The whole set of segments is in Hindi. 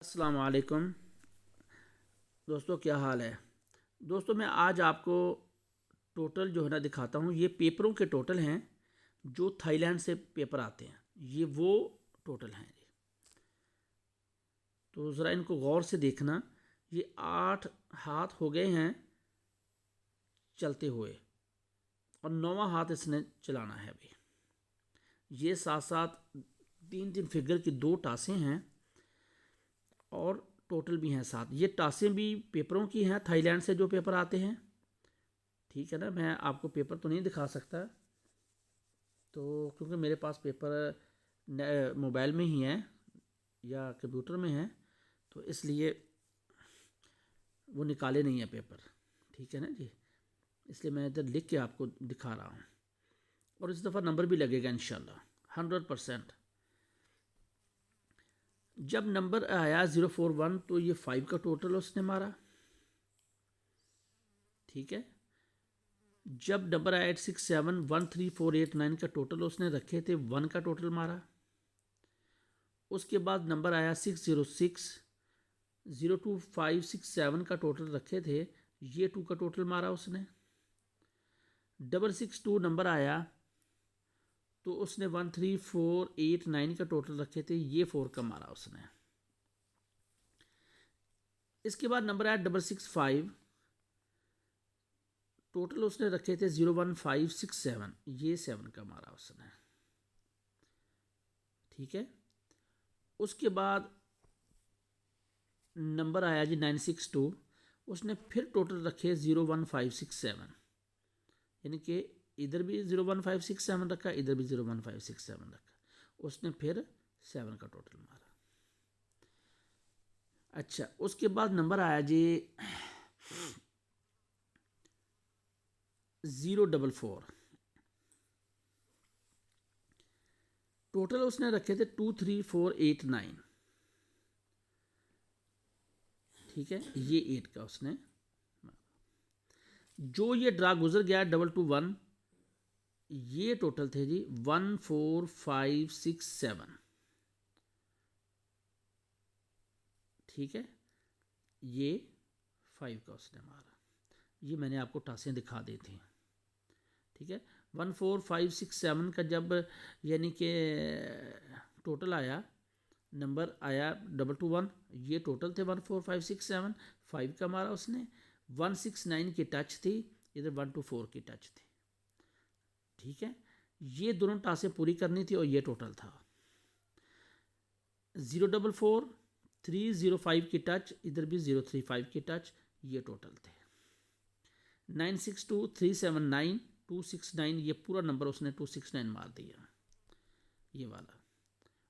अस्सलाम वालेकुम दोस्तों, क्या हाल है। दोस्तों, मैं आज आपको टोटल जो है ना दिखाता हूँ। ये पेपरों के टोटल हैं जो थाईलैंड से पेपर आते हैं। ये वो टोटल हैं। तो ज़रा इनको गौर से देखना। ये 8 हाथ हो गए हैं चलते हुए और 9वां हाथ इसने चलाना है अभी। ये साथ साथ 3 फिगर की 2 टासें हैं और टोटल भी हैं 7। ये टासें भी पेपरों की हैं, थाईलैंड से जो पेपर आते हैं। ठीक है ना, मैं आपको पेपर तो नहीं दिखा सकता तो, क्योंकि मेरे पास पेपर मोबाइल में ही है या कंप्यूटर में है, तो इसलिए वो निकाले नहीं है पेपर। ठीक है ना जी, इसलिए मैं इधर लिख के आपको दिखा रहा हूँ। और इस दफ़ा नंबर भी लगेगा इंशाल्लाह 100%। जब नंबर आया 041 तो ये 5 का टोटल उसने मारा। ठीक है। जब नंबर आया 867 13489 का टोटल उसने रखे थे, 1 का टोटल मारा। उसके बाद नंबर आया 606 02567 का टोटल रखे थे, ये 2 का टोटल मारा उसने। 662 नंबर आया तो उसने 13489 का टोटल रखे थे, ये 4 का मारा उसने। इसके बाद नंबर आया 665, टोटल उसने रखे थे 01567, ये 7 का मारा उसने। ठीक है। उसके बाद नंबर आया जी 962, उसने फिर टोटल रखे 01567, यानी कि इधर भी 01567 रखा, इधर भी 01567 रखा। उसने फिर 7 का टोटल मारा। अच्छा, उसके बाद नंबर आया जी 044, टोटल उसने रखे थे 23489। ठीक है, ये 8 का उसने। जो ये ड्रा गुजर गया 221, ये टोटल थे जी 14567। ठीक है, ये 5 का उसने मारा। ये मैंने आपको टासें दिखा दी थी। ठीक है, 14567 का जब यानी कि टोटल आया, नंबर आया 221, ये टोटल थे 14567, 5 का मारा उसने। 169 की टच थी, इधर 124 की टच थी। ठीक है, ये दोनों टासें पूरी करनी थी और ये टोटल था। 044 305 की टच, इधर भी 035 की टच, ये टोटल थे। 962 379 269, ये पूरा नंबर उसने 269 मार दिया, ये वाला।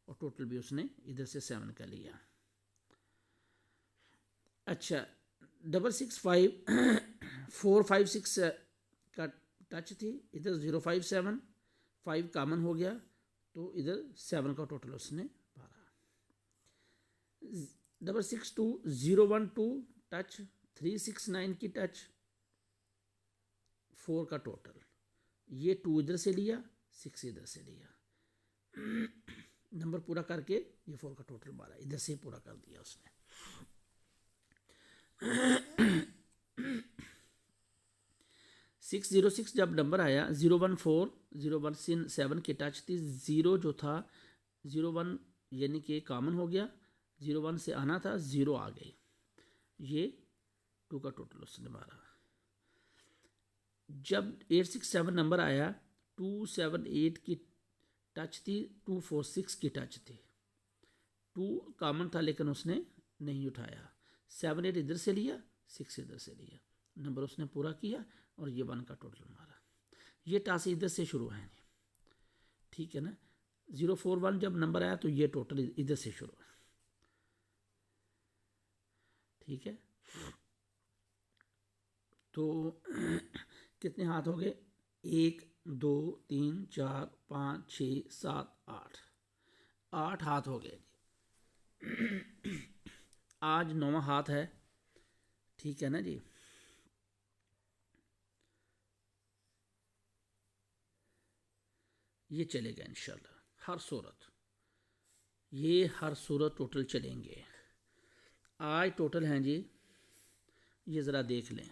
और टोटल भी उसने इधर से 7 का लिया। अच्छा, 665 456 का टच थी, इधर 057, 5 कामन हो गया, तो इधर 7 का टोटल उसने मारा। 662 012 टच, 369 की टच, 4 का टोटल, ये 2 इधर से लिया, 6 इधर से लिया, नंबर पूरा करके ये 4 का टोटल मारा, इधर से पूरा कर दिया उसने। 606 जब नंबर आया 014 की टच थी, 0 जो था 01 यानी कि कॉमन हो गया, 01 से आना था, 0 आ गई, ये 2 का टोटल उसने मारा। जब 867 नंबर आया 278 की टच थी, 246 की टच थी, 2 कॉमन था लेकिन उसने नहीं उठाया। 78 इधर से लिया, 6 इधर से लिया, नंबर उसने पूरा किया और ये 1 का टोटल मारा। ये टास इधर से शुरू है। ठीक है ना, 041 जब नंबर आया तो ये टोटल इधर से शुरू है। ठीक है, तो कितने हाथ हो गए? 1 2 3 4 5 6 7 8, 8 हाथ हो गए। आज 9वां हाथ है। ठीक है ना जी। ये चलेगा इंशाल्लाह हर सूरत, ये हर सूरत टोटल चलेंगे। आज टोटल हैं जी, ये ज़रा देख लें।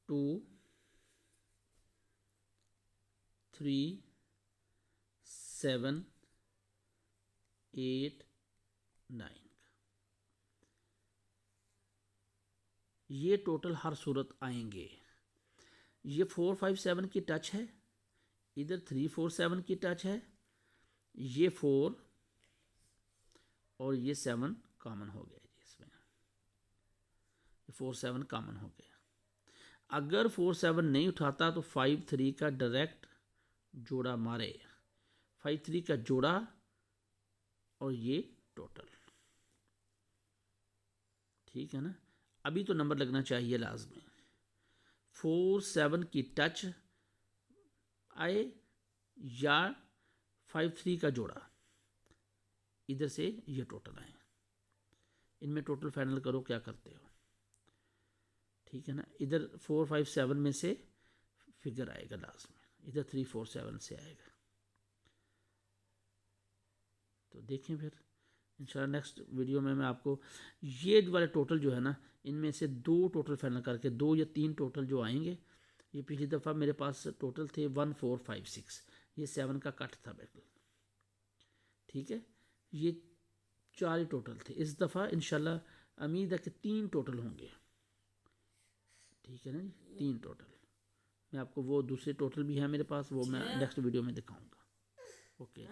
टू, 3, 7, 8, 9, ये टोटल हर सूरत आएंगे। ये 4, 5, 7 की टच है, इधर 3, 4, 7 की टच है, ये 4 और ये 7 कॉमन हो गया जी इसमें, ये 4, 7 कॉमन हो गया। अगर 4, 7 नहीं उठाता तो 5, 3 का डायरेक्ट जोड़ा मारे, 5, 3 का जोड़ा और ये टोटल, ठीक है ना। अभी तो नंबर लगना चाहिए लाजमी। 4, 7 की टच आए या 5, 3 का जोड़ा, इधर से ये टोटल आए, इनमें टोटल फाइनल करो क्या करते हो, ठीक है ना। इधर 4, 5, 7 में से फिगर आएगा लास्ट में, इधर 3, 4, 7 से आएगा। तो देखें फिर इंशाल्लाह नेक्स्ट वीडियो में मैं आपको ये वाले टोटल जो है ना, इनमें से 2 टोटल फाइनल करके 2 या 3 टोटल जो आएंगे, ये पिछली दफ़ा मेरे पास टोटल थे 1, 4, 5, 6, ये 7 का कट था बिल्कुल, ठीक है। ये 4 ही टोटल थे। इस दफ़ा इंशाल्लाह उम्मीद है कि 3 टोटल होंगे, ठीक है ना जी, 3 टोटल। मैं आपको वो दूसरे टोटल भी है मेरे पास, वो मैं नेक्स्ट वीडियो में दिखाऊंगा। ओके।